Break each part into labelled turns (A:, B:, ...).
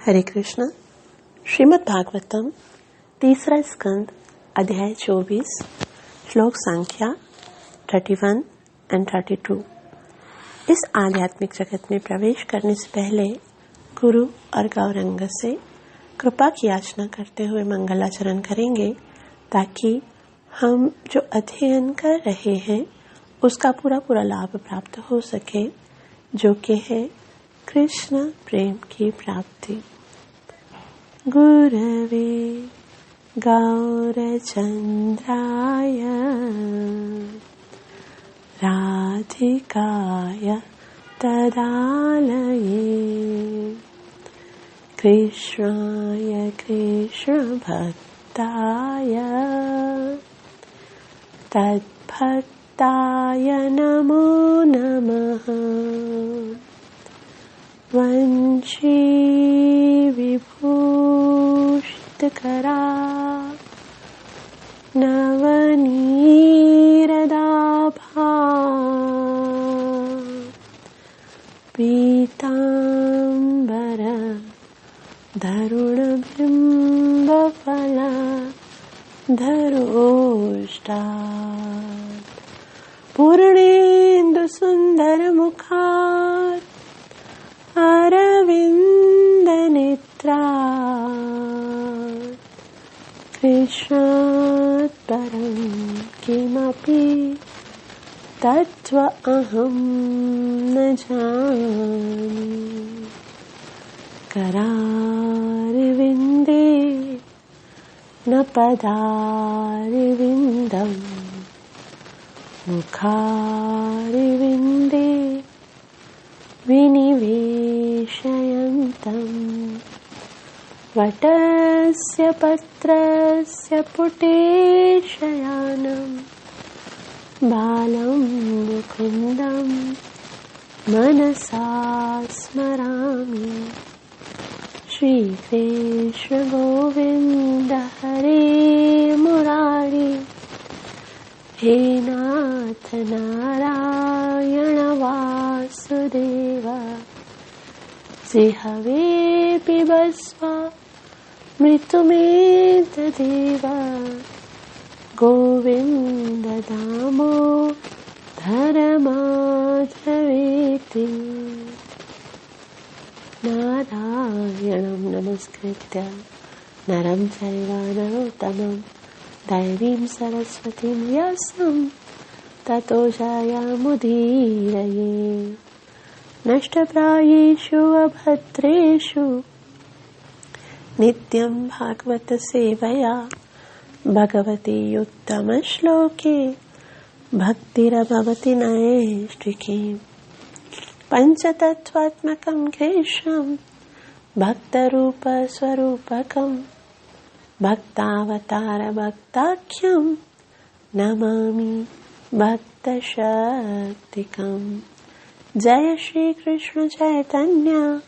A: हरे कृष्ण। श्रीमद् भागवतम तीसरा स्कंद अध्याय 24 श्लोक संख्या 31 एंड 32। इस आध्यात्मिक जगत में प्रवेश करने से पहले गुरु और गौरंग से कृपा की याचना करते हुए मंगलाचरण करेंगे ताकि हम जो अध्ययन कर रहे हैं उसका पूरा लाभ प्राप्त हो सके, जो कि है कृष्ण प्रेम की प्राप्ति। गुरवे गौरचंद्राय राधिकाय तदालये कृष्णाय कृष्ण भक्ताय तद्भक्ताय नमो नमः। वंशी विभूषितकरा नवनीरदाभा पीताम्बर धरुणबिम्बफला धरोष्टा पूर्णेन्दु सुंदर मुखार अरविंद नेत्रा कृष्णात् परं किमपि तत्त्व अहं न जानामि। करारविन्दे न पदारविन्दम् मुखारविन्दे विनिवेशयन्तम् वटस्य पत्रस्य पुटेशयानम् बालं मुकुन्दं मनसा स्मरामि। श्रीकृष्ण गोविन्द हरे मुरारी हे नाथ नारायण वासुदेव जिह्वे पिबस्व मृत्युमेतदेव गोविन्द दामोदर माधवेति। नारायणं नमस्कृत्य नरं चैव नरोत्तमं दैवीं सरस्वतीं व्यासं ततो जयमुदीरये। नष्टप्रायेषु अभद्रेषु नित्यं भागवत सेवया भगवती उत्तमश्लोके भक्तिरभवति नैष्टिकी। पञ्चतत्त्वात्मकं कृष्णं भक्तरूपस्वरूपकं भक्तावतार भक्ताख्यं नमामि भक्तशक्तिकम्। जय श्री कृष्ण चैतन्य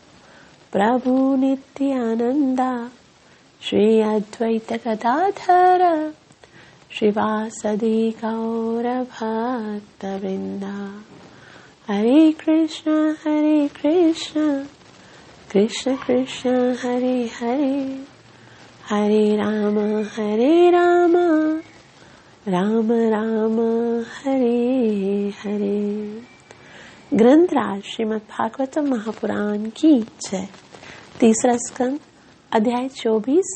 A: प्रभु नित्यानंदा श्री अद्वैत गदाधर श्रीवासदि गौर भक्तवृंदा। हरे कृष्ण कृष्ण कृष्ण हरे हरे हरे राम राम राम हरे हरे। ग्रंथराज श्रीमद् भागवतम महापुराण की जय। तीसरा स्कंद अध्याय 24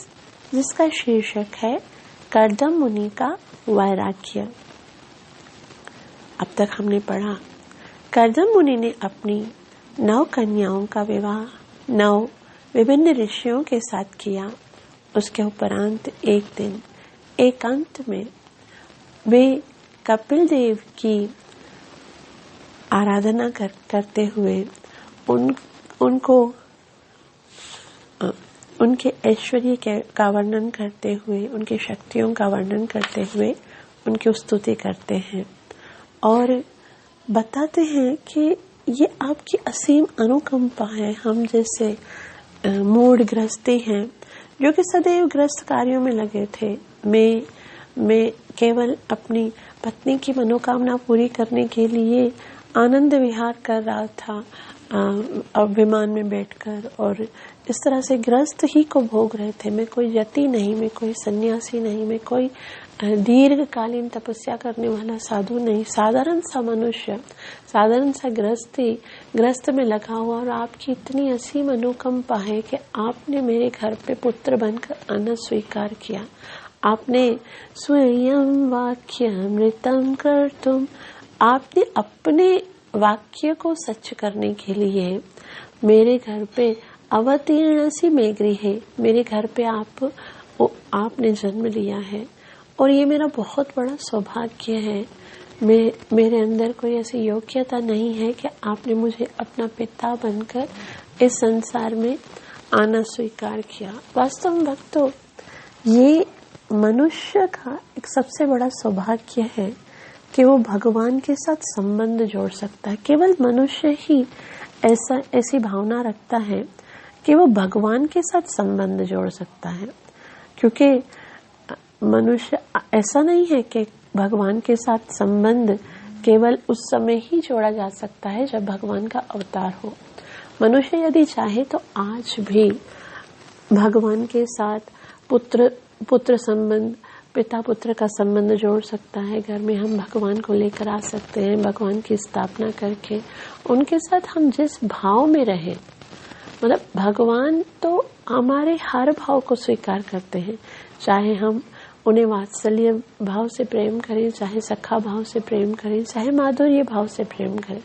A: जिसका शीर्षक है कर्दम मुनि का वैराग्य। अब तक हमने पढ़ा कर्दम मुनि ने अपनी 9 कन्याओं का विवाह 9 विभिन्न ऋषियों के साथ किया। उसके उपरांत एक दिन एकांत में वे कपिल देव की आराधना करते हुए उनको उनके ऐश्वर्य का वर्णन करते हुए, उनकी शक्तियों का वर्णन करते हुए उनकी स्तुति करते हैं और बताते हैं कि ये आपकी असीम अनुकंपा है। हम जैसे मूढ़ गृहस्थी हैं जो कि सदैव ग्रस्त कार्यों में लगे थे। मैं केवल अपनी पत्नी की मनोकामना पूरी करने के लिए आनंद विहार कर रहा था, विमान में बैठकर, और इस तरह से गृहस्थ ही को भोग रहे थे। मैं कोई यति नहीं, मैं कोई सन्यासी नहीं, मैं कोई दीर्घकालीन तपस्या करने वाला साधु नहीं, साधारण सा मनुष्य, साधारण सा गृहस्थ में लगा हुआ। और आपकी इतनी असीम अनुकंपा है कि आपने मेरे घर पे पुत्र बनकर आना स्वीकार किया। आपने स्वयं वाक्य अमृतम कर्तुम, आपने अपने वाक्य को सच करने के लिए मेरे घर पे अवतीर्ण सी मेघरी है, मेरे घर पे आपने जन्म लिया है। और ये मेरा बहुत बड़ा सौभाग्य है। मेरे अंदर कोई ऐसी योग्यता नहीं है कि आपने मुझे अपना पिता बनकर इस संसार में आना स्वीकार किया। वास्तव में भक्तों, ये मनुष्य का एक सबसे बड़ा सौभाग्य है कि वो भगवान के साथ संबंध जोड़ सकता है। केवल मनुष्य ही ऐसी भावना रखता है कि वो भगवान के साथ संबंध जोड़ सकता है, क्योंकि मनुष्य ऐसा नहीं है कि भगवान के साथ संबंध केवल उस समय ही जोड़ा जा सकता है जब भगवान का अवतार हो। मनुष्य यदि चाहे तो आज भी भगवान के साथ पुत्र संबंध, पिता पुत्र का संबंध जोड़ सकता है। घर में हम भगवान को लेकर आ सकते हैं, भगवान की स्थापना करके उनके साथ हम जिस भाव में रहे, मतलब भगवान तो हमारे हर भाव को स्वीकार करते हैं, चाहे हम उन्हें वात्सल्य भाव से प्रेम करें, चाहे सखा भाव से प्रेम करें, चाहे माधुर्य भाव से प्रेम करें।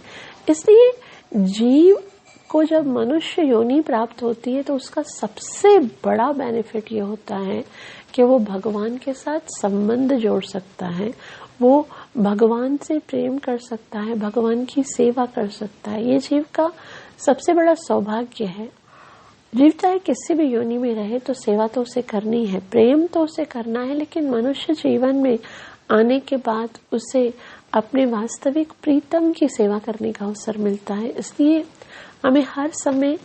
A: इसलिए जीव को जब मनुष्य योनि प्राप्त होती है तो उसका सबसे बड़ा बेनिफिट ये होता है कि वो भगवान के साथ संबंध जोड़ सकता है, वो भगवान से प्रेम कर सकता है, भगवान की सेवा कर सकता है। ये जीव का सबसे बड़ा सौभाग्य है। जीव चाहे किसी भी योनि में रहे तो सेवा तो उसे करनी है, प्रेम तो उसे करना है, लेकिन मनुष्य जीवन में आने के बाद उसे अपने वास्तविक प्रीतम की सेवा करने का अवसर मिलता है। इसलिए हमें हर समय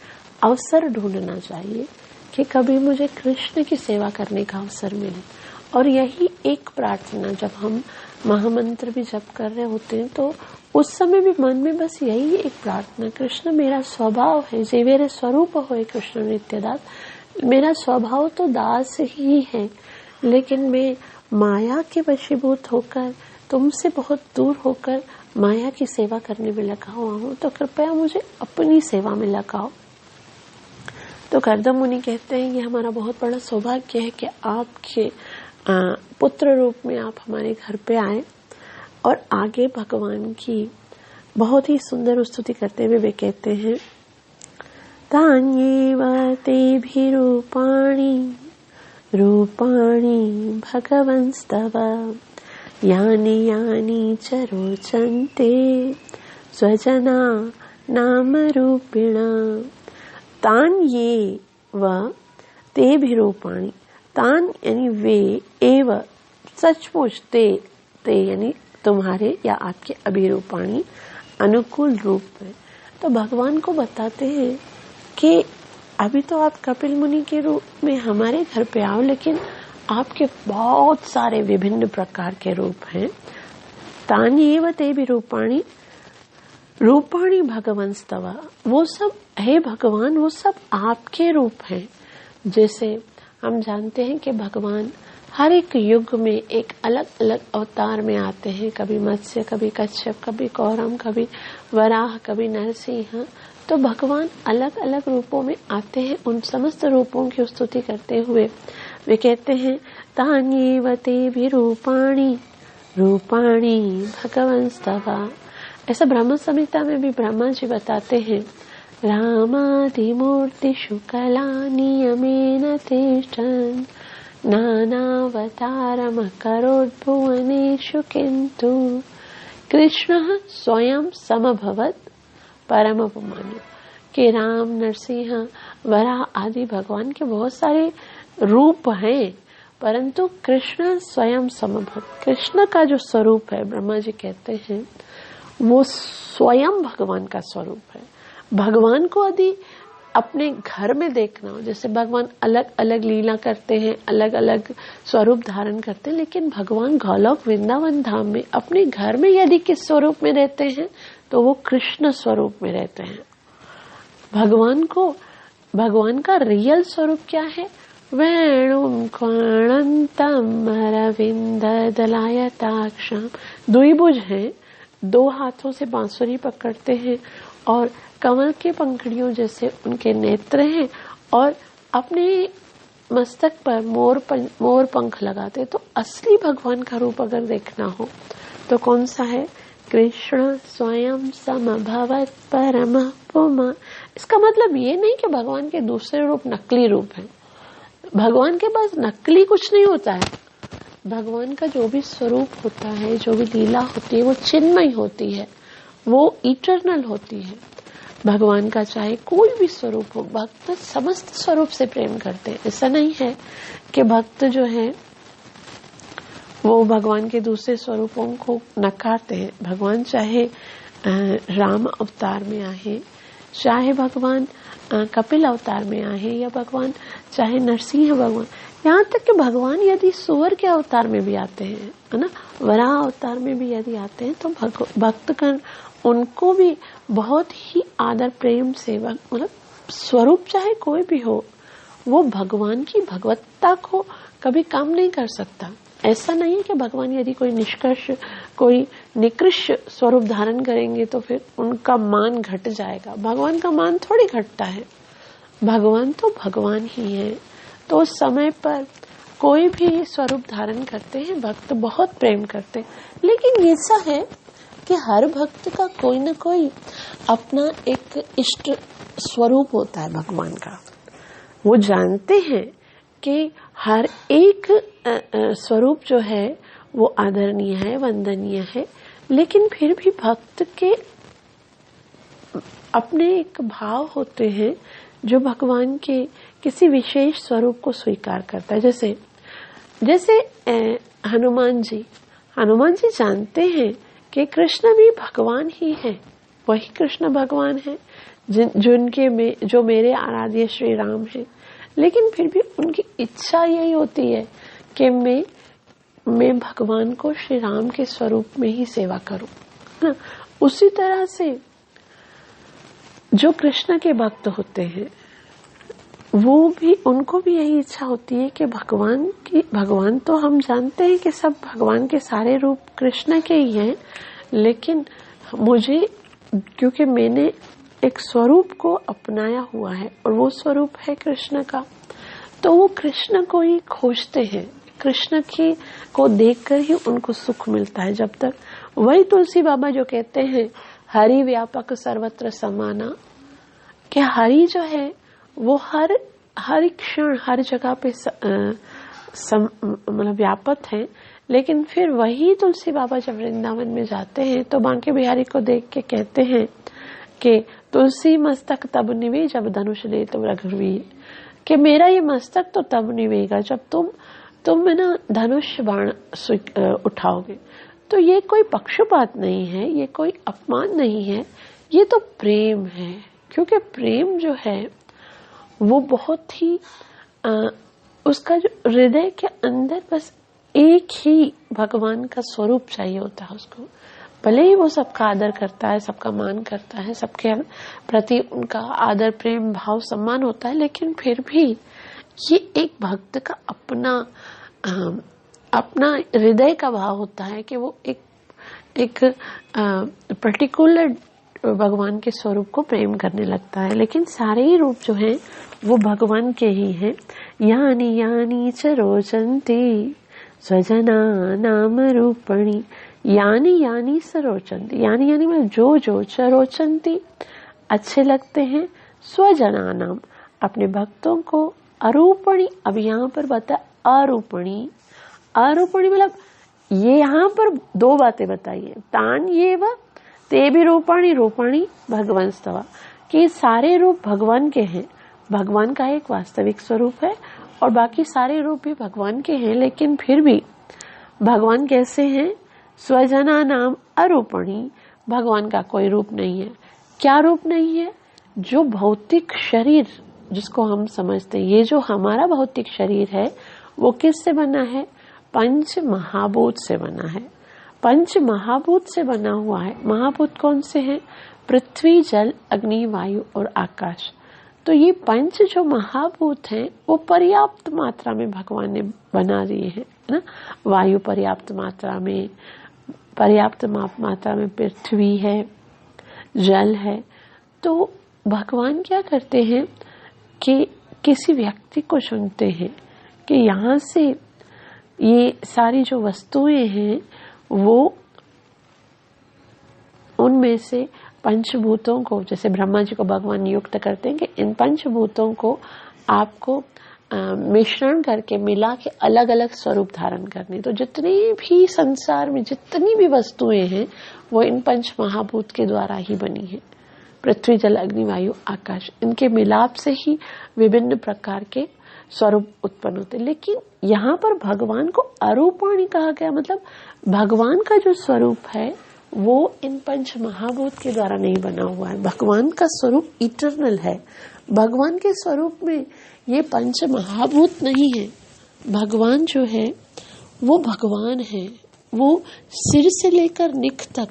A: अवसर ढूंढना चाहिए कि कभी मुझे कृष्ण की सेवा करने का अवसर मिले। और यही एक प्रार्थना, जब हम महामंत्र भी जप कर रहे होते हैं तो उस समय भी मन में बस यही एक प्रार्थना, कृष्ण मेरा स्वभाव है, जे मेरे स्वरूप होए कृष्ण नित्यदास। मेरा स्वभाव तो दास ही है, लेकिन मैं माया के वशीभूत होकर, तुमसे बहुत दूर होकर माया की सेवा करने में लगा हुआ हूँ, तो कृपया मुझे अपनी सेवा में लगाओ। तो कर्दम मुनि कहते हैं ये हमारा बहुत बड़ा सौभाग्य है कि आपके पुत्र रूप में आप हमारे घर पे आए। और आगे भगवान की बहुत ही सुंदर स्तुति करते हुए वे कहते हैं, तान्येव तेभिरूपाणि रूपाणि भगवंस्तव यानि यानि च रोचन्ते स्वजना नाम रूपिण। तान्येव तेभिरूपाणि, तान यानी वे, एव सचमुच, ते यानी तुम्हारे या आपके अभिरूपाणी अनुकूल रूप में। तो भगवान को बताते हैं कि अभी तो आप कपिल मुनि के रूप में हमारे घर पे आओ, लेकिन आपके बहुत सारे विभिन्न प्रकार के रूप हैं। तान्येव तेभिरूपाणि रूपाणि भगवंस्तव, वो सब हे भगवान, वो सब आपके रूप हैं। जैसे हम जानते हैं कि भगवान हर एक युग में एक अलग अलग अवतार में आते हैं, कभी मत्स्य, कभी कच्छप, कभी कौरम, कभी वराह, कभी नरसिंह। तो भगवान अलग अलग रूपों में आते हैं। उन समस्त रूपों की स्तुति करते हुए वे कहते हैं, तान्येव तेभिरूपाणि रूपाणि भगवंस्तव। ऐसा ब्रह्म संहिता में भी ब्रह्मा जी बताते हैं, रामादिमूर्तिषु कलानियमेन तिष्ठन् नानावतारमकरोद्भुवनेषु किन्तु कृष्णः स्वयं समभवत् परमपमान्य। कि राम, नरसिंह, वराह आदि भगवान के बहुत सारे रूप हैं, परंतु कृष्ण स्वयं समभवत्। कृष्ण का जो स्वरूप है, ब्रह्मा जी कहते हैं, वो स्वयं भगवान का स्वरूप है। भगवान को यदि अपने घर में देखना हो, जैसे भगवान अलग अलग लीला करते हैं, अलग अलग स्वरूप धारण करते हैं, लेकिन भगवान गोलोक वृंदावन धाम में अपने घर में यदि किस स्वरूप में रहते हैं तो वो कृष्ण स्वरूप में रहते हैं। भगवान का रियल स्वरूप क्या है? वेणुं क्वाणंतम अरविंद दलायताक्षम, द्विभुज हैं, 2 हाथों से बांसुरी पकड़ते हैं और कमल के पंखुड़ियों जैसे उनके नेत्र हैं और अपने मस्तक पर मोर पंख लगाते। तो असली भगवान का रूप अगर देखना हो तो कौन सा है? कृष्ण स्वयं समभवत् परम पुमा। इसका मतलब ये नहीं कि भगवान के दूसरे रूप नकली रूप है। भगवान के पास नकली कुछ नहीं होता है। भगवान का जो भी स्वरूप होता है, जो भी लीला होती है, वो चिन्मय होती है, वो इटर्नल होती है। भगवान का चाहे कोई भी स्वरूप हो, भक्त समस्त स्वरूप से प्रेम करते हैं। ऐसा नहीं है कि भक्त जो है वो भगवान के दूसरे स्वरूपों को नकारते हैं। भगवान चाहे राम अवतार में आए, चाहे भगवान कपिल अवतार में आए, या भगवान चाहे नरसिंह भगवान, यहाँ तक कि भगवान यदि सूअर के अवतार में भी आते हैं, है ना, वराह अवतार में भी यदि आते हैं, तो भक्तगण उनको भी बहुत ही आदर प्रेम से, मतलब स्वरूप चाहे कोई भी हो, वो भगवान की भगवत्ता को कभी कम नहीं कर सकता। ऐसा नहीं है कि भगवान यदि कोई निकृष्ट स्वरूप धारण करेंगे तो फिर उनका मान घट जाएगा। भगवान का मान थोड़ी घटता है, भगवान तो भगवान ही है। तो उस समय पर कोई भी स्वरूप धारण करते हैं, भक्त बहुत प्रेम करते हैं। लेकिन ऐसा है कि हर भक्त का कोई न कोई अपना एक इष्ट स्वरूप होता है भगवान का। वो जानते हैं कि हर एक स्वरूप जो है वो आदरणीय है, वंदनीय है, लेकिन फिर भी भक्त के अपने एक भाव होते हैं जो भगवान के किसी विशेष स्वरूप को स्वीकार करता है। जैसे हनुमान जी जानते हैं कि कृष्ण भी भगवान ही है, वही कृष्ण भगवान है जो मेरे आराध्य श्री राम है। लेकिन फिर भी उनकी इच्छा यही होती है कि मैं भगवान को श्री राम के स्वरूप में ही सेवा करूं, है ना। उसी तरह से जो कृष्ण के भक्त होते हैं उनको भी यही इच्छा होती है कि भगवान तो हम जानते हैं कि सब भगवान के सारे रूप कृष्ण के ही हैं, लेकिन क्योंकि मैंने एक स्वरूप को अपनाया हुआ है और वो स्वरूप है कृष्ण का, तो वो कृष्ण को ही खोजते हैं। कृष्ण को देखकर ही उनको सुख मिलता है। जब तक वही तुलसी बाबा जो कहते हैं हरि व्यापक सर्वत्र समाना, कि हरि जो है वो हर क्षण हर जगह पे मतलब व्यापक है। लेकिन फिर वही तुलसी बाबा जब वृंदावन में जाते हैं तो बांके बिहारी को देख के कहते हैं कि तुलसी मस्तक तब निवे जब धनुष ले तुम रघुवीर, कि मेरा ये मस्तक तो तब निवेगा जब तुम ना धनुष बाण उठाओगे। तो ये कोई पक्षपात नहीं है, ये कोई अपमान नहीं है, ये तो प्रेम है। क्योंकि प्रेम जो है वो बहुत ही उसका जो हृदय के अंदर बस एक ही भगवान का स्वरूप चाहिए होता है उसको। भले ही वो सबका आदर करता है, सबका मान करता है, सबके प्रति उनका आदर प्रेम भाव सम्मान होता है, लेकिन फिर भी ये एक भक्त का अपना हृदय का भाव होता है कि वो एक पर्टिकुलर भगवान के स्वरूप को प्रेम करने लगता है। लेकिन सारे ही रूप जो हैं वो भगवान के ही हैं। यानी यानी च रोचन्ति स्वजना नाम रूपणी, यानी स रोचन्ति, यानी मतलब जो च रोचन्ति अच्छे लगते हैं, स्वजना नाम अपने भक्तों को, अरूपणी अब यहाँ पर बता अरूपणी मतलब ये यहाँ पर 2 बातें बताइए, तान ये व ते भी रूपाणी भगवान स्तवा, कि सारे रूप भगवान के हैं। भगवान का एक वास्तविक स्वरूप है और बाकी सारे रूप भी भगवान के हैं। लेकिन फिर भी भगवान कैसे हैं? स्वजना नाम अरूपणी, भगवान का कोई रूप नहीं है। क्या रूप नहीं है? जो भौतिक शरीर जिसको हम समझते हैं, ये जो हमारा भौतिक शरीर है वो किससे बना है? पंच महाभूत से बना है। पंच महाभूत से बना हुआ है। महाभूत कौन से हैं? पृथ्वी, जल, अग्नि, वायु और आकाश। तो ये पंच जो महाभूत हैं वो पर्याप्त मात्रा में भगवान ने बना दिए हैं, है ना। वायु पर्याप्त मात्रा में, पर्याप्त मात्रा में पृथ्वी है, जल है। तो भगवान क्या करते हैं कि किसी व्यक्ति को चुनते हैं कि यहाँ से ये सारी जो वस्तुएं हैं वो उनमें से पंचभूतों को, जैसे ब्रह्मा जी को भगवान नियुक्त करते हैं कि इन पंचभूतों को आपको मिश्रण करके मिला के अलग अलग स्वरूप धारण करने। तो जितने भी संसार में जितनी भी वस्तुएं हैं वो इन पंच महाभूत के द्वारा ही बनी है। पृथ्वी, जल, अग्नि, वायु, आकाश, इनके मिलाप से ही विभिन्न प्रकार के स्वरूप उत्पन्न होते। लेकिन यहाँ पर भगवान को अरूपाणी कहा गया, मतलब भगवान का जो स्वरूप है वो इन पंच महाभूत के द्वारा नहीं बना हुआ है। भगवान का स्वरूप इटर्नल है। भगवान के स्वरूप में ये पंच महाभूत नहीं है। भगवान जो है वो भगवान है। वो सिर से लेकर निख तक,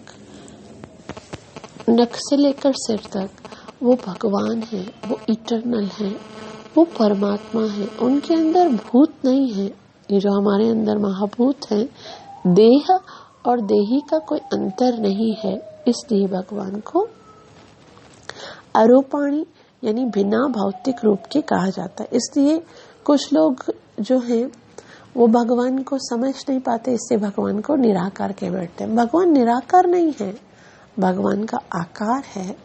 A: नख से लेकर सिर तक वो भगवान है। वो इटर्नल है, वो परमात्मा है। उनके अंदर भूत नहीं है। ये जो हमारे अंदर महाभूत है, देह और देही का कोई अंतर नहीं है। इसलिए भगवान को अरूपाणी यानी बिना भौतिक रूप के कहा जाता है। इसलिए कुछ लोग जो हैं वो भगवान को समझ नहीं पाते, इससे भगवान को निराकार कह बैठते हैं। भगवान निराकार नहीं है, भगवान का आकार है,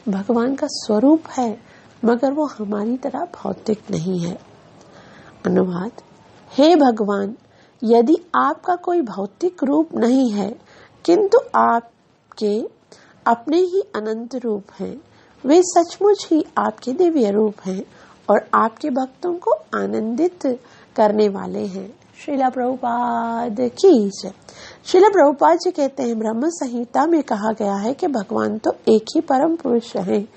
A: भगवान का स्वरूप है, मगर वो हमारी तरह भौतिक नहीं है। अनुवाद: हे भगवान, यदि आपका कोई भौतिक रूप नहीं है किंतु आपके अपने ही अनंत रूप हैं, वे सचमुच ही आपके दिव्य रूप हैं और आपके भक्तों को आनंदित करने वाले हैं। श्रीला प्रभुपाद की जय। श्रीला प्रभुपाद जी कहते हैं, ब्रह्म संहिता में कहा गया है कि भगवान तो एक ही परम पुरुष हैं,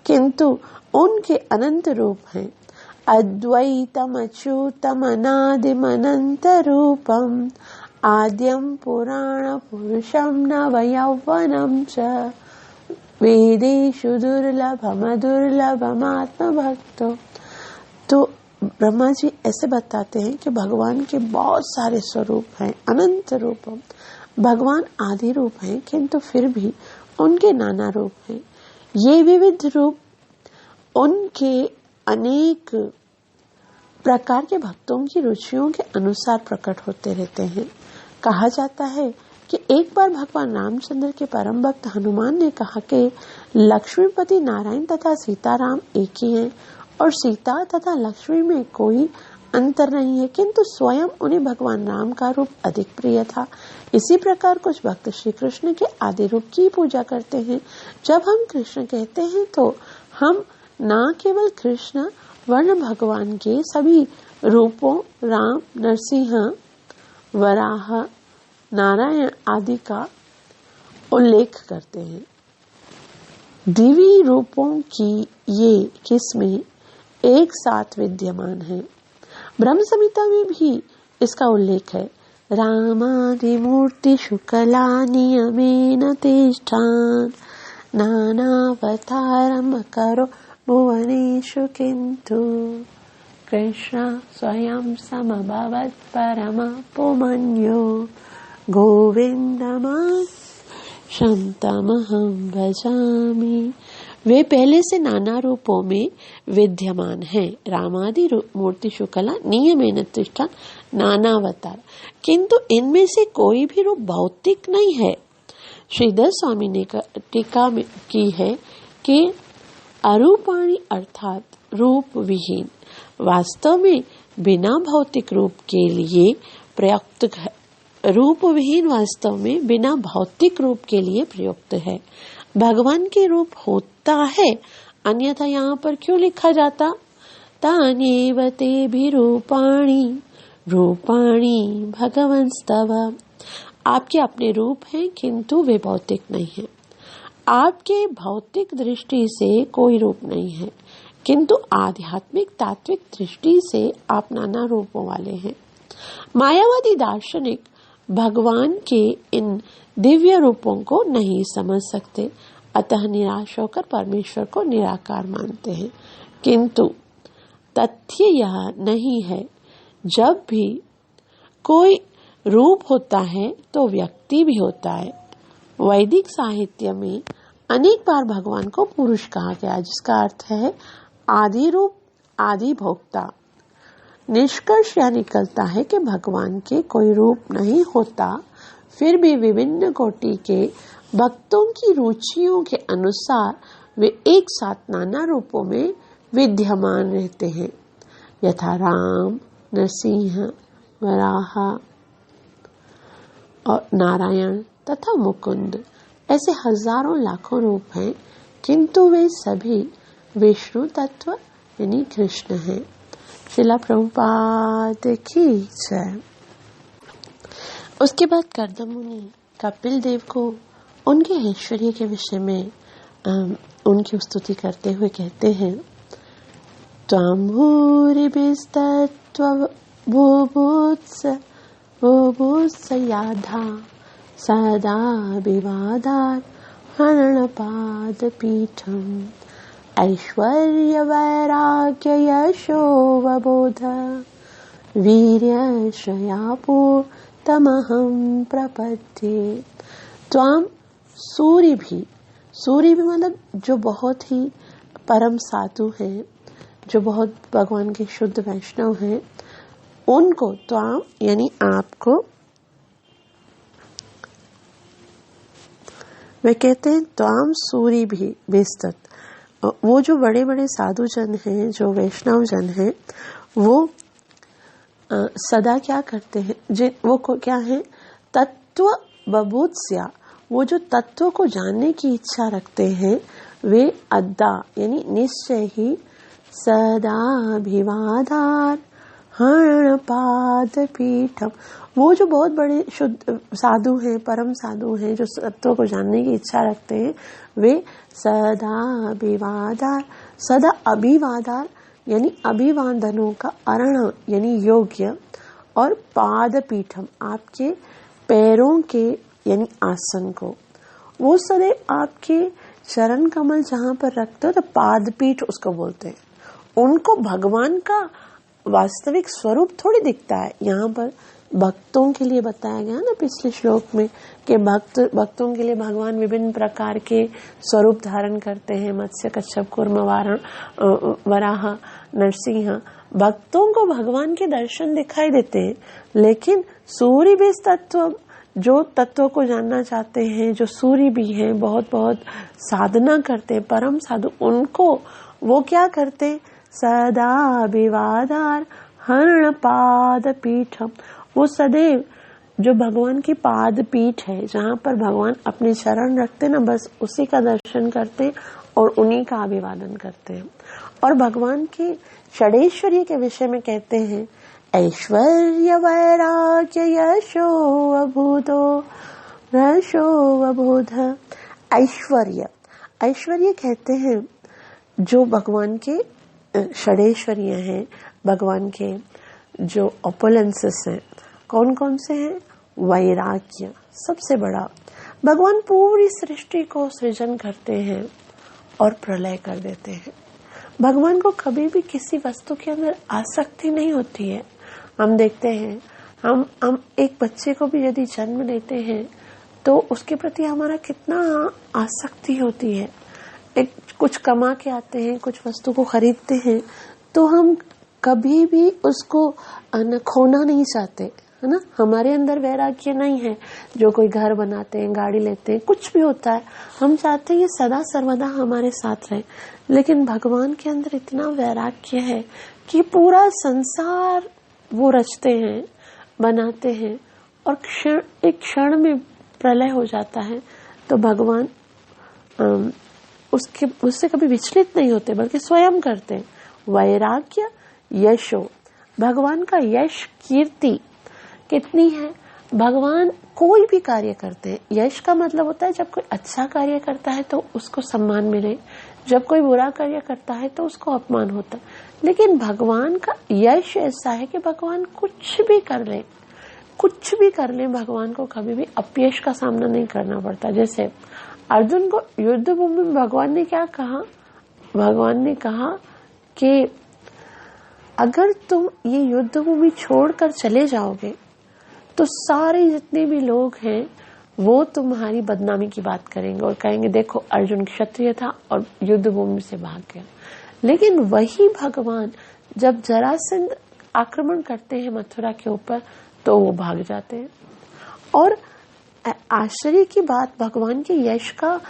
A: किंतु उनके अनंत रूप हैं। अद्वैतम अच्युतम अनादिम अनंत रूपम आद्यम पुराण पुरुषम नव यौवनम च वेदेषु दुर्लभम दुर्लभम आत्म भक्तो। तो ब्रह्मा जी ऐसे बताते हैं कि भगवान के बहुत सारे स्वरूप हैं, अनंत रूपम। भगवान आदि रूप हैं, किंतु फिर भी उनके नाना रूप हैं। ये विविध रूप उनके अनेक प्रकार के भक्तों की रुचियों के अनुसार प्रकट होते रहते हैं। कहा जाता है कि एक बार भगवान रामचंद्र के परम भक्त हनुमान ने कहा कि लक्ष्मीपति नारायण तथा सीताराम एक ही हैं और सीता तथा लक्ष्मी में कोई अंतर नहीं है, किंतु स्वयं उन्हें भगवान राम का रूप अधिक प्रिय था। इसी प्रकार कुछ भक्त श्री कृष्ण के आदि रूप की पूजा करते हैं। जब हम कृष्ण कहते हैं तो हम न केवल कृष्ण वर्ण भगवान के सभी रूपों राम, नरसिंह, वराह, नारायण आदि का उल्लेख करते हैं। दिव्य रूपों की ये किस्में एक साथ विद्यमान है। ब्रह्म संहिता में भी इसका उल्लेख है। रामादि मूर्ति शुक्ला नियमेन तिष्ठान नानावतारम करो भुवनेषु किंतु कृष्ण स्वयं समभवत् परमापुमन्यो गोविंदमां शांतमहं भजामि। वे पहले से नाना रूपों में विद्यमान हैं। रामादि मूर्ति शुक्ला नियमेन तिष्ठान नानावतार, किंतु इनमें से कोई भी रूप भौतिक नहीं है। श्रीधर स्वामी ने टीका में की है कि अरूपाणी अर्थात रूप विहीन, वास्तव में बिना भौतिक रूप के लिए प्रयुक्त है। रूप विहीन वास्तव में बिना भौतिक रूप के लिए प्रयुक्त है। भगवान के रूप होता है, अन्यथा यहाँ पर क्यों लिखा जाता? तान्येव तेभि रूपाणि रूपाणि भगवंस्तव। आपके अपने रूप हैं, किंतु वे भौतिक नहीं है। आपके भौतिक दृष्टि से कोई रूप नहीं है, किंतु आध्यात्मिक तात्विक दृष्टि से आप नाना रूपों वाले हैं। मायावादी दार्शनिक भगवान के इन दिव्य रूपों को नहीं समझ सकते। अतः निराश होकर परमेश्वर को निराकार मानते हैं। किंतु तथ्य यह नहीं है, जब भी कोई रूप होता है तो व्यक्ति भी होता है। वैदिक साहित्य में अनेक बार भगवान को पुरुष कहा गया, जिसका अर्थ है आदि रूप, आदि भोक्ता। निष्कर्ष यह निकलता है कि भगवान के कोई रूप नहीं होता, फिर भी विभिन्न कोटि के भक्तों की रुचियों के अनुसार वे एक साथ नाना रूपों में विद्यमान रहते हैं, यथा राम, नरसिंह, वराह और नारायण तथा मुकुंद। ऐसे हजारों लाखों रूप हैं, किंतु वे सभी विष्णु तत्व यानी कृष्ण हैं। श्रील प्रभुपाद की जय। उसके बाद कर्दम मुनि कपिल देव को उनके ऐश्वर्य के विषय में उनकी स्तुति करते हुए कहते हैं, त्वं भूरिभिस्तत्त्व बुभुत्स याधा सदा विवादात् हरणपादपीठम् ऐश्वर्य वैराग्य यशोवबोध वीर्यश्रयापूर्तमहं प्रपद्ये। त्वां सूर्य भी मतलब जो बहुत ही परम साधु हैं, जो बहुत भगवान के शुद्ध वैष्णव हैं, उनको त्वां यानी आपको वे कहते हैं त्वां सूर्य भी विस्तत। वो जो बड़े बड़े साधु जन हैं, जो वैष्णव जन हैं, वो सदा क्या करते हैं, वो क्या है, तत्व बबूत्स्या, वो जो तत्व को जानने की इच्छा रखते हैं, वे अद्दा यानी निश्चय ही सदा अभिवादार हरणपाद पीठम, वो जो बहुत बड़े शुद्ध साधु हैं, परम साधु हैं, जो तत्व को जानने की इच्छा रखते हैं, वे सदा अभिवादार यानी अभिवादनों का अरण यानी योग्य, और पाद पीठम आपके पैरों के यानी आसन को, वो सदैव आपके चरण कमल जहाँ पर रखते हो तो पाद पीठ उसको बोलते हैं। उनको भगवान का वास्तविक स्वरूप थोड़ी दिखता है। यहाँ पर भक्तों के लिए बताया गया ना पिछले श्लोक में कि भक्तों के लिए भगवान विभिन्न प्रकार के स्वरूप धारण करते हैं, मत्स्य, कच्छप, कूर्म, वराह, नरसिंह। भक्तों को भगवान के दर्शन दिखाई देते हैं, लेकिन सूर्य भी तत्व, जो तत्व को जानना चाहते हैं, जो सूर्य भी हैं, बहुत बहुत साधना करते हैं, परम साधु, उनको वो क्या करते, सदा विवादार हरण पाद पीठम, वो सदैव जो भगवान की पाद पीठ है, जहाँ पर भगवान अपने चरण रखते ना, बस उसी का दर्शन करते और उन्हीं का अभिवादन करते हैं। और भगवान के षडेश्वर्य के विषय में कहते हैं, ऐश्वर्य वैराग्य यशो अबोध। ऐश्वर्य कहते हैं जो भगवान के षडेश्वर्य हैं, भगवान के जो ऑपुलेंसेस हैं, कौन कौन से हैं, वैराग्य सबसे बड़ा। भगवान पूरी सृष्टि को सृजन करते हैं और प्रलय कर देते हैं। भगवान को कभी भी किसी वस्तु के अंदर आसक्ति नहीं होती है। हम देखते हैं, हम एक बच्चे को भी यदि जन्म देते हैं तो उसके प्रति हमारा कितना आसक्ति होती है। कुछ कमा के आते हैं, कुछ वस्तु को खरीदते हैं, तो हम कभी भी उसको खोना नहीं चाहते, है ना। हमारे अंदर वैराग्य नहीं है। जो कोई घर बनाते हैं, गाड़ी लेते हैं, कुछ भी होता है, हम चाहते हैं ये सदा सर्वदा हमारे साथ रहे। लेकिन भगवान के अंदर इतना वैराग्य है कि पूरा संसार वो रचते हैं, बनाते हैं, और एक क्षण में प्रलय हो जाता है। तो भगवान उससे कभी विचलित नहीं होते, बल्कि स्वयं करते हैं। वैराग्य यशो, भगवान का यश, कीर्ति कितनी है। भगवान कोई भी कार्य करते हैं, यश का मतलब होता है जब कोई अच्छा कार्य करता है तो उसको सम्मान मिले, जब कोई बुरा कार्य करता है तो उसको अपमान होता है। लेकिन भगवान का यश ऐसा है कि भगवान कुछ भी कर ले, भगवान को कभी भी अपयश का सामना नहीं करना पड़ता। जैसे अर्जुन को युद्ध भूमि में भगवान ने क्या कहा? भगवान ने कहा कि अगर तुम ये युद्ध भूमि छोड़कर चले जाओगे तो सारे जितने भी लोग हैं वो तुम्हारी बदनामी की बात करेंगे और कहेंगे देखो अर्जुन क्षत्रिय था और युद्ध भूमि से भाग गया। लेकिन वही भगवान जब जरासंध आक्रमण करते हैं मथुरा के ऊपर तो वो भाग जाते हैं। और आश्चर्य की बात, भगवान के यश का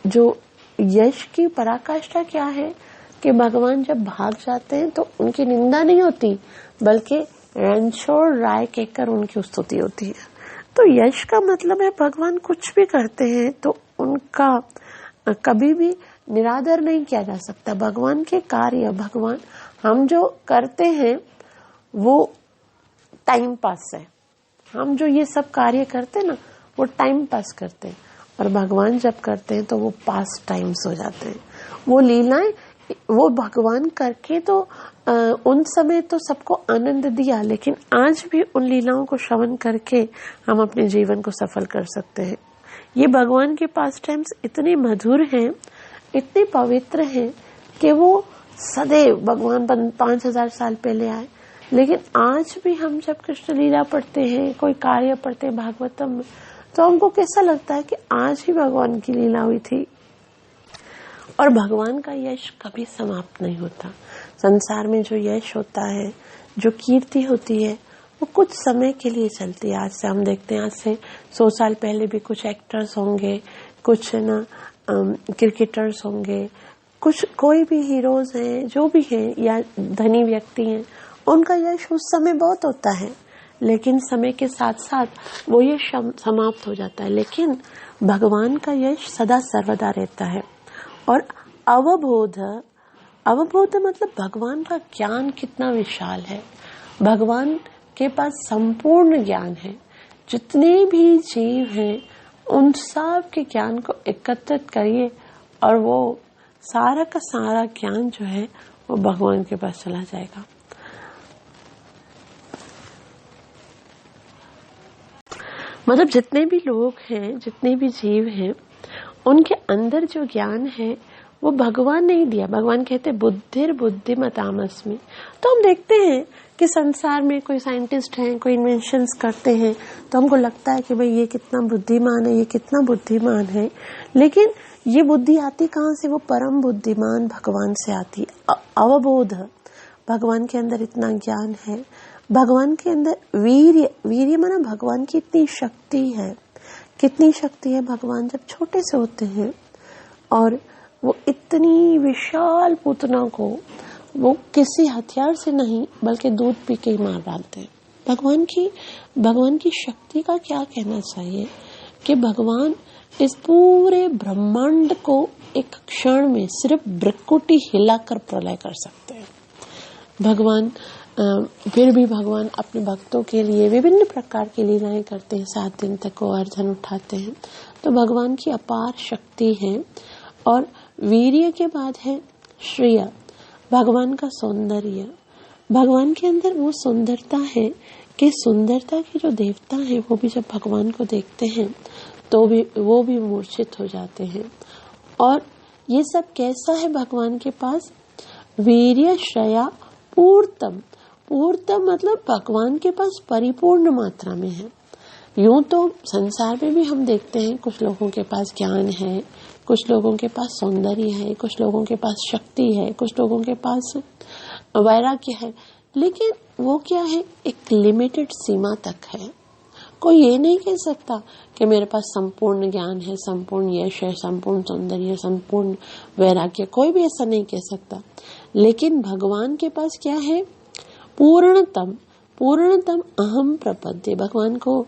A: जो यश की पराकाष्ठा क्या है कि भगवान जब भाग जाते हैं तो उनकी निंदा नहीं होती बल्कि रणछोड़ राय कहकर उनकी स्तुति होती है। तो यश का मतलब है भगवान कुछ भी करते हैं तो उनका कभी भी निरादर नहीं किया जा सकता। भगवान के कार्य, भगवान हम जो करते हैं वो टाइम पास है। हम जो ये सब कार्य करते हैं ना वो टाइम पास करते हैं और भगवान जब करते हैं तो वो पास टाइम्स हो जाते हैं। वो लीलाएं वो भगवान करके तो उन समय तो सबको आनंद दिया, लेकिन आज भी उन लीलाओं को श्रवण करके हम अपने जीवन को सफल कर सकते हैं। ये भगवान के पास टाइम्स इतने मधुर हैं, इतने पवित्र हैं कि वो सदैव भगवान 5000 साल पहले आए, लेकिन आज भी हम जब कृष्ण लीला पढ़ते हैं, कोई कार्य पढ़ते हैं भागवतम में, तो हमको कैसा लगता है कि आज ही भगवान की लीला हुई थी। और भगवान का यश कभी समाप्त नहीं होता। संसार में जो यश होता है, जो कीर्ति होती है, वो कुछ समय के लिए चलती है। आज से हम देखते हैं, आज से 100 साल पहले भी कुछ एक्टर्स होंगे, कुछ ना क्रिकेटर्स होंगे, कुछ कोई भी हीरोज हैं, जो भी हैं या धनी व्यक्ति हैं, उनका यश उस समय बहुत होता है, लेकिन समय के साथ साथ वो यश समाप्त हो जाता है। लेकिन भगवान का यश सदा सर्वदा रहता है। और अवबोध मतलब भगवान का ज्ञान कितना विशाल है। भगवान के पास संपूर्ण ज्ञान है। जितने भी जीव हैं उन सब के ज्ञान को एकत्रित करिए और वो सारा का सारा ज्ञान जो है वो भगवान के पास चला जाएगा। मतलब जितने भी लोग हैं, जितने भी जीव हैं, उनके अंदर जो ज्ञान है वो भगवान नहीं दिया। भगवान कहते बुद्धिर बुद्धिमतामस्मि। तो हम देखते हैं कि संसार में कोई साइंटिस्ट हैं, कोई इन्वेंशंस करते हैं, तो हमको लगता है कि भाई ये कितना बुद्धिमान है, ये कितना बुद्धिमान है। लेकिन ये बुद्धि आती कहाँ से? वो परम बुद्धिमान भगवान से आती। अवबोध, भगवान के अंदर इतना ज्ञान है। भगवान के अंदर वीर्य माना भगवान की इतनी शक्ति है। कितनी शक्ति है? भगवान जब छोटे से होते हैं और वो इतनी विशाल पूतना को वो किसी हथियार से नहीं बल्कि दूध पी के ही मार डालते हैं। भगवान की शक्ति का क्या कहना चाहिए कि भगवान इस पूरे ब्रह्मांड को एक क्षण में सिर्फ भ्रुकुटी हिलाकर प्रलय कर सकते हैं। भगवान फिर भी भगवान अपने भक्तों के लिए विभिन्न प्रकार की लीलाएं करते हैं। 7 दिन तक वो अर्धन उठाते हैं। तो भगवान की अपार शक्ति है। और वीर्य के बाद है श्रेय, भगवान का सौंदर्य। भगवान के अंदर वो सुंदरता है कि सुंदरता के जो देवता हैं वो भी जब भगवान को देखते हैं तो भी वो भी मूर्छित हो जाते हैं। और ये सब कैसा है भगवान के पास? वीर्य श्रेया पूर्तम मतलब भगवान के पास परिपूर्ण मात्रा में है। यूं तो संसार में भी हम देखते हैं कुछ लोगों के पास ज्ञान है, कुछ लोगों के पास सौंदर्य है, कुछ लोगों के पास शक्ति है, कुछ लोगों के पास वैराग्य है, लेकिन वो क्या है? एक लिमिटेड सीमा तक है। कोई ये नहीं कह सकता कि मेरे पास संपूर्ण ज्ञान है, संपूर्ण यश है, संपूर्ण सौंदर्य, संपूर्ण वैराग्य। कोई भी ऐसा नहीं कह सकता। लेकिन भगवान के पास क्या है? पूर्णतम अहम प्रपद्ये। भगवान को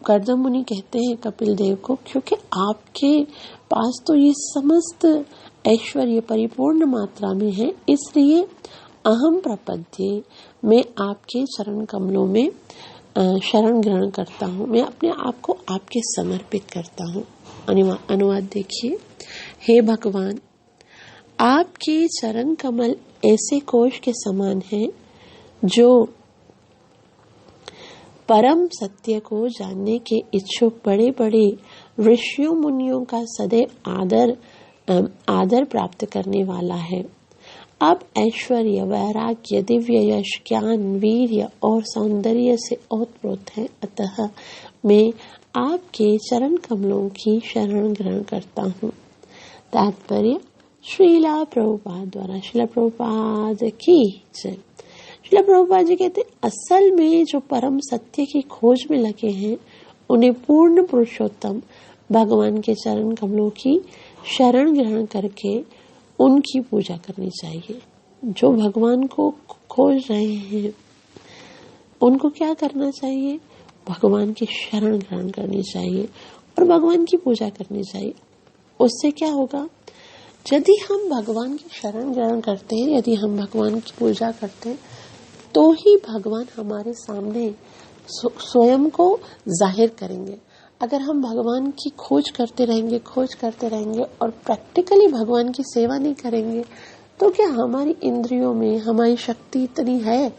A: कर्दम मुनि कहते हैं कपिल देव को, क्योंकि आपके पास तो ये समस्त ऐश्वर्य परिपूर्ण मात्रा में है, इसलिए अहम प्रपद्ये, मैं आपके चरण कमलों में शरण ग्रहण करता हूँ, मैं अपने आप को आपके समर्पित करता हूँ। अनुवाद देखिए। हे भगवान, आपके चरण कमल ऐसे कोश के समान हैं जो परम सत्य को जानने के इच्छुक बड़े बड़े ऋषियों मुनियों का सदैव आदर प्राप्त करने वाला है। अब ऐश्वर्य, वैराग्य, दिव्य यश, ज्ञान, वीर्य और सौंदर्य से ओतप्रोत है, अतः मैं आपके चरण कमलों की शरण ग्रहण करता हूँ। तात्पर्य श्रीला प्रभुपाद द्वारा। श्रीला प्रभुपाद की जय। श्रीला प्रभुपाद जी कहते हैं, असल में जो परम सत्य की खोज में लगे हैं उन्हें पूर्ण पुरुषोत्तम भगवान के चरण कमलों की शरण ग्रहण करके उनकी पूजा करनी चाहिए। जो भगवान को खोज रहे हैं उनको क्या करना चाहिए? भगवान की शरण ग्रहण करनी चाहिए और भगवान की पूजा करनी चाहिए। उससे क्या होगा? यदि हम भगवान की शरण ग्रहण करते हैं, यदि हम भगवान की पूजा करते हैं, तो ही भगवान हमारे सामने स्वयं को जाहिर करेंगे। अगर हम भगवान की खोज करते रहेंगे और प्रैक्टिकली भगवान की सेवा नहीं करेंगे, तो क्या हमारी इंद्रियों में हमारी शक्ति इतनी है,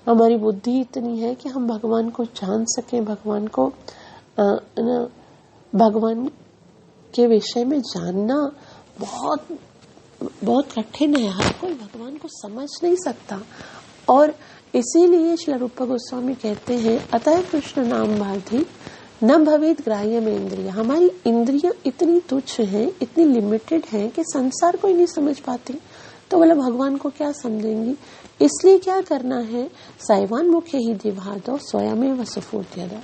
A: हमारी बुद्धि इतनी है कि हम भगवान को जान सकें, भगवान के विषय में जानना बहुत बहुत कठिन है। हर कोई भगवान को समझ नहीं सकता। और इसीलिए श्री रूप गोस्वामी कहते हैं, अतः कृष्ण नाम बाधी न भवेद ग्राह्य में इंद्रिय। हमारी इंद्रियां इतनी तुच्छ हैं, इतनी लिमिटेड हैं कि संसार को ही नहीं समझ पाती, तो बोला भगवान को क्या समझेंगी। इसलिए क्या करना है? साइवान मुख्य ही जिह्वा दो स्वयं वसुफूर्त्यदा।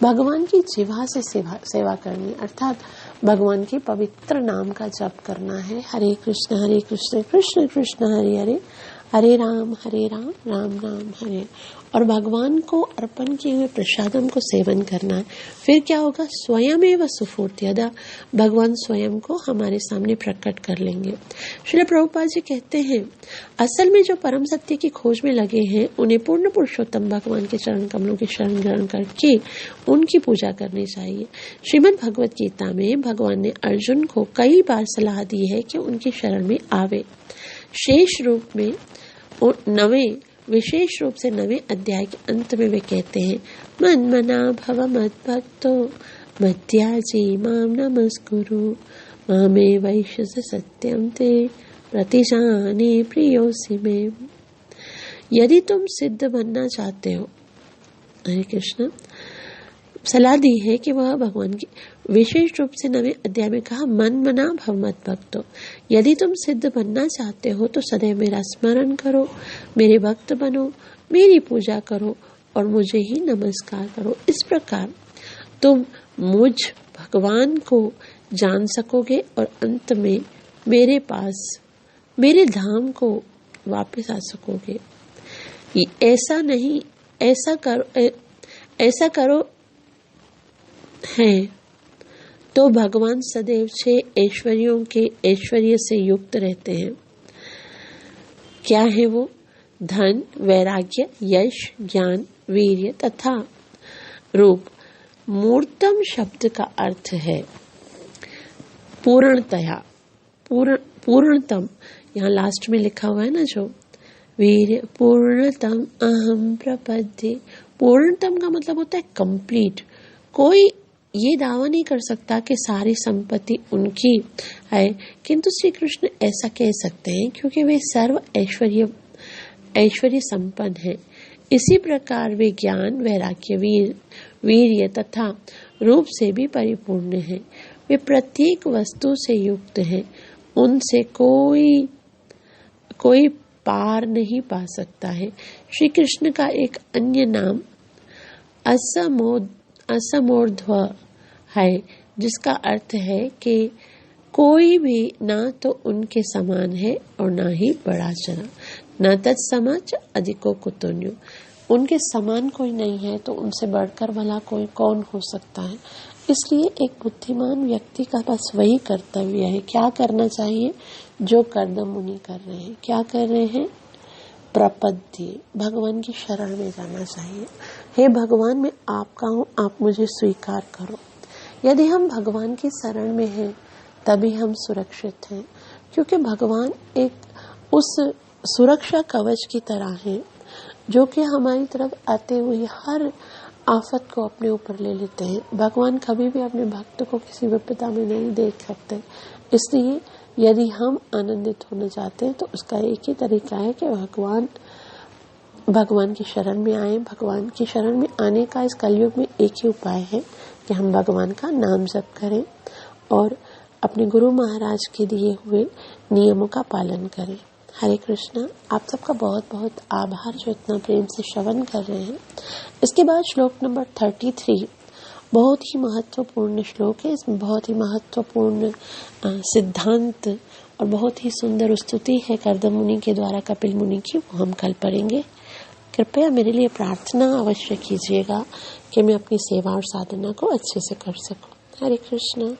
A: भगवान की जिह्वा से सेवा करनी, अर्थात भगवान के पवित्र नाम का जप करना है। हरे कृष्ण कृष्ण कृष्ण हरे हरे, हरे राम राम राम हरे। और भगवान को अर्पण किए हुए प्रसादम को सेवन करना है। फिर क्या होगा? स्वयं एवं सुफूर्त्यदा, भगवान स्वयं को हमारे सामने प्रकट कर लेंगे। श्रील प्रभुपाद जी कहते हैं, असल में जो परम सत्य की खोज में लगे हैं उन्हें पूर्ण पुरुषोत्तम भगवान के चरण कमलों की शरण ग्रहण करके उनकी पूजा करनी चाहिए। श्रीमद् भगवत गीता में भगवान ने अर्जुन को कई बार सलाह दी है कि उनकी शरण में आवे। विशेष रूप से 9वें अध्याय के अंत में वे कहते हैं, मन मना भव मद भक्तो मध्याजी माम नमस्कुरु मामे वैश्य सत्यम ते प्रतिजाने प्रियोसि में। यदि तुम सिद्ध बनना चाहते हो, हरे कृष्ण सलाह दी है कि वह भगवान की विशेष रूप से 9वें अध्याय में कहा, मन मना भव मत भक्तो। यदि तुम सिद्ध बनना चाहते हो तो सदैव मेरा स्मरण करो, मेरे भक्त बनो, मेरी पूजा करो और मुझे ही नमस्कार करो। इस प्रकार तुम मुझ भगवान को जान सकोगे और अंत में मेरे पास, मेरे धाम को वापस आ सकोगे। ऐसा करो है तो भगवान सदैव 6 ऐश्वर्यों के ऐश्वर्य से युक्त रहते हैं। क्या है वो? धन, वैराग्य, यश, ज्ञान, वीर्य तथा रूप। मूर्तम शब्द का अर्थ है पूर्णतया, पूर्णतम। यहाँ लास्ट में लिखा हुआ है ना, जो वीर्य पूर्णतम अहम प्रपद्ये। पूर्णतम का मतलब होता है कंप्लीट। कोई ये दावा नहीं कर सकता कि सारी संपत्ति उनकी है, किंतु श्री कृष्ण ऐसा कह सकते हैं क्योंकि वे सर्व ऐश्वर्य संपन्न है। इसी प्रकार वे ज्ञान, वैराग्य, वीर्य तथा रूप से भी परिपूर्ण है। वे प्रत्येक वस्तु से युक्त है, उनसे कोई पार नहीं पा सकता है। श्री कृष्ण का एक अन्य नाम असमोर्ध्व है, जिसका अर्थ है कि कोई भी ना तो उनके समान है और ना ही बड़ा चना, न तत्समच अधिको कुतुन्यो। उनके समान कोई नहीं है तो उनसे बढ़कर भला कोई कौन हो सकता है। इसलिए एक बुद्धिमान व्यक्ति का बस वही कर्तव्य है। क्या करना चाहिए? जो कर्दम मुनि कर रहे हैं। क्या कर रहे हैं? प्रपद्ये, भगवान की शरण में जाना चाहिए। हे भगवान, मैं आपका हूँ, आप मुझे स्वीकार करो। यदि हम भगवान की शरण में हैं तभी हम सुरक्षित हैं, क्योंकि भगवान एक उस सुरक्षा कवच की तरह है जो कि हमारी तरफ आते हुए हर आफत को अपने ऊपर ले लेते हैं। भगवान कभी भी अपने भक्त को किसी विपदा में नहीं देख सकते, इसलिए यदि हम आनंदित होना चाहते हैं तो उसका एक ही तरीका है कि भगवान की शरण में आए। भगवान की शरण में आने का इस कलयुग में एक ही उपाय है कि हम भगवान का नाम जप करें और अपने गुरु महाराज के दिए हुए नियमों का पालन करें। हरे कृष्णा। आप सबका बहुत बहुत आभार जो इतना प्रेम से श्रवण कर रहे हैं। इसके बाद श्लोक नंबर 33 बहुत ही महत्वपूर्ण श्लोक है। इसमें बहुत ही महत्वपूर्ण सिद्धांत और बहुत ही सुंदर स्तुति है कर्दम मुनि के द्वारा कपिल मुनि की, वो हम कल पढ़ेंगे। कृपया मेरे लिए प्रार्थना अवश्य कीजिएगा कि मैं अपनी सेवा और साधना को अच्छे से कर सकूं। हरे कृष्णा।